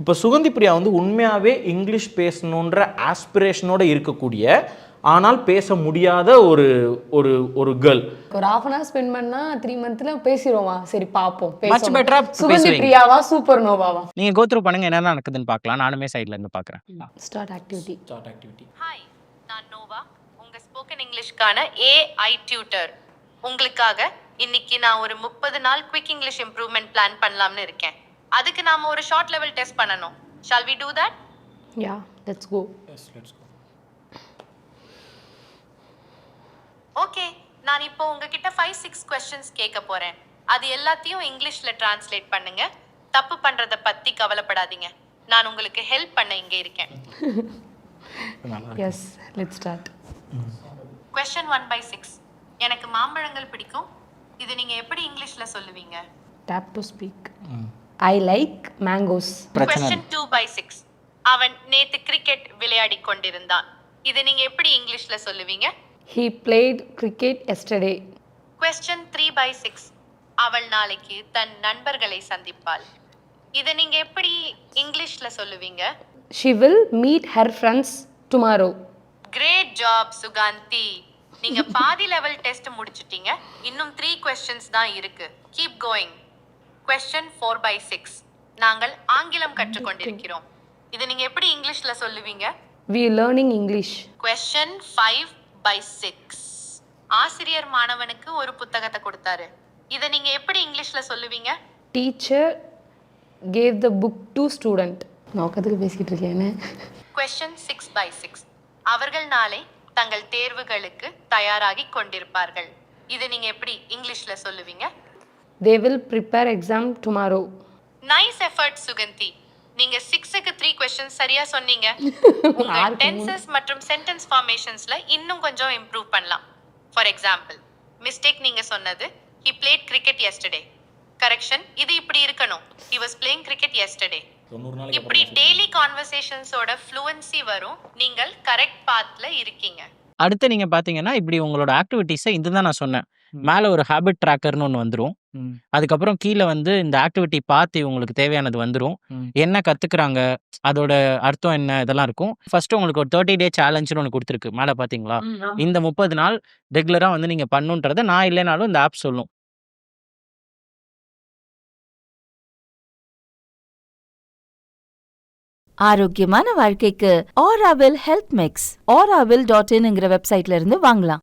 இப்போ சுகந்தி பிரியா வந்து உண்மையாகவே இங்கிலீஷ் பேசணுன்ற ஆஸ்பிரேஷனோட இருக்கக்கூடிய ஆனால் பேச முடியாத ஒரு ஒரு ஒரு கேர்ள். ஒரு half an hour ஸ்பெண்ட் பண்ணா 3 மந்த்ல பேசிடுவோமா? சரி பாப்போம். மச் பெட்டரா சுகந்தி பிரியாவா சூப்பர் நோவாவா? நீங்க கோ த்ரூ பண்ணுங்க, என்ன நடக்குதுன்னு பார்க்கலாம். நானுமே சைடுல இருந்து பார்க்கறேன். Start activity. ஹாய், நான் நோவா, உங்க ஸ்போக்கன் இங்கிலீஷ்கான AI டியூட்டர். உங்களுக்காக இன்னைக்கு நான் ஒரு 30 நாள் குவிக் இங்கிலீஷ் இம்ப்ரூவ்மெண்ட் பிளான் பண்ணலாம்னு இருக்கேன். அதுக்கு நாம ஒரு ஷார்ட் லெவல் டெஸ்ட் பண்ணணும். Shall we do that? Yeah, let's go. Okay, நான் இப்போ உங்ககிட்ட 5-6 கொஸ்டின்ஸ் கேட்க போறேன். அது எல்லாத்தையும் இங்கிலீஷ்ல டிரான்ஸ்லேட் பண்ணுங்க. தப்பு பண்றத பத்தி கவலைப்படாதீங்க. நான் உங்களுக்கு ஹெல்ப் பண்ண இங்க இருக்கேன். Yes, let's start. Question 1/6. எனக்கு மாம்பழங்கள் பிடிக்கும். இது நீங்க எப்படி இங்கிலீஷ்ல சொல்லுவீங்க? Tape to speak. I like mangoes. Question 2/6. அவன் நேத்து கிரிக்கெட் விளையாடி கொண்டிருந்தான். இது நீங்க எப்படி இங்கிலீஷ்ல சொல்லுவீங்க? He played cricket yesterday. Question 3/6. அவள் நாளைக்கு தன் நண்பர்களை சந்திப்பாள். இதை நீங்க எப்படி இங்கிலீஷ்ல சொல்லுவீங்க? She will meet her friends tomorrow. Great job சுகாந்தி. நீங்க பாதி லெவல் டெஸ்ட் முடிச்சிட்டீங்க. இன்னும் 3 questions தான் இருக்கு. Keep going. Question 4/6. நாங்கள் ஆங்கிலம் கற்றுக்கொண்டிருக்கிறோம். இதை நீங்க எப்படி இங்கிலீஷ்ல சொல்லுவீங்க? We learning English. Question 5/6. ஆசிரியர் மாணவனுக்கு ஒரு புத்தகத்தை கொடுத்தாரு. இதை நீங்க எப்படி இங்கிலீஷ்ல சொல்லுவீங்க? Teacher gave the book to student. நோக்கத்துக்கு பேசிட்டு இருக்கேன். Question 6/6. அவர்கள் நாளை தங்கள் தேர்வுகளுக்கு தயாராகி கொண்டிருப்பார்கள். இதை நீங்க எப்படி இங்கிலீஷ்ல சொல்லுவீங்க? They will prepare exam tomorrow. Nice effort Suganthi. நீங்க 6க்கு 3 questions சரியா சொன்னீங்க. உங்க டென்சஸ் மற்றும் சென்டென்ஸ் ஃபார்மேஷன்ஸ்ல இன்னும் கொஞ்சம் இம்ப்ரூவ் பண்ணலாம். ஃபார் எக்ஸாம்பிள், மிஸ்டேக் நீங்க சொன்னது he played cricket yesterday. Correction இது இப்படி இருக்கணும், he was playing cricket yesterday. இப்படி டெய்லி கான்வர்சேஷன்ஸோட ஃப்ளூவன்சி வரும். நீங்கள் கரெக்ட் பாத்ல இருக்கீங்க. அடுத்து நீங்க பாத்தீங்கன்னா இப்படி உங்களோட ஆக்டிவிட்டிஸை இதுதான் நான் சொன்னேன். மேல ஒரு ஹேபிட் ட்ராக்கர்னு ஒன்று வந்துடும். அதுக்கப்புறம் கீழே வந்து இந்த ஆக்டிவிட்டி பார்த்து உங்களுக்கு தேவையானது வந்துடும். என்ன கத்துக்கிறாங்க, அதோட அர்த்தம் என்ன, இதெல்லாம் இருக்கும். ஃபர்ஸ்ட் உங்களுக்கு ஒரு 30 டே சேலஞ்சுன்னு ஒன்று கொடுத்துருக்கு மேலே பார்த்தீங்களா. இந்த 30 நாள் ரெகுலராக வந்து நீங்கள் பண்ணுன்றதை நான் இல்லைனாலும் இந்த ஆப் சொல்லும். ஆரோக்கியமான வாழ்க்கைக்கு ஆராவில் ஹெல்த் மிக்ஸ் auravil.in வெப்சைட்ல இருந்து வாங்கலாம்.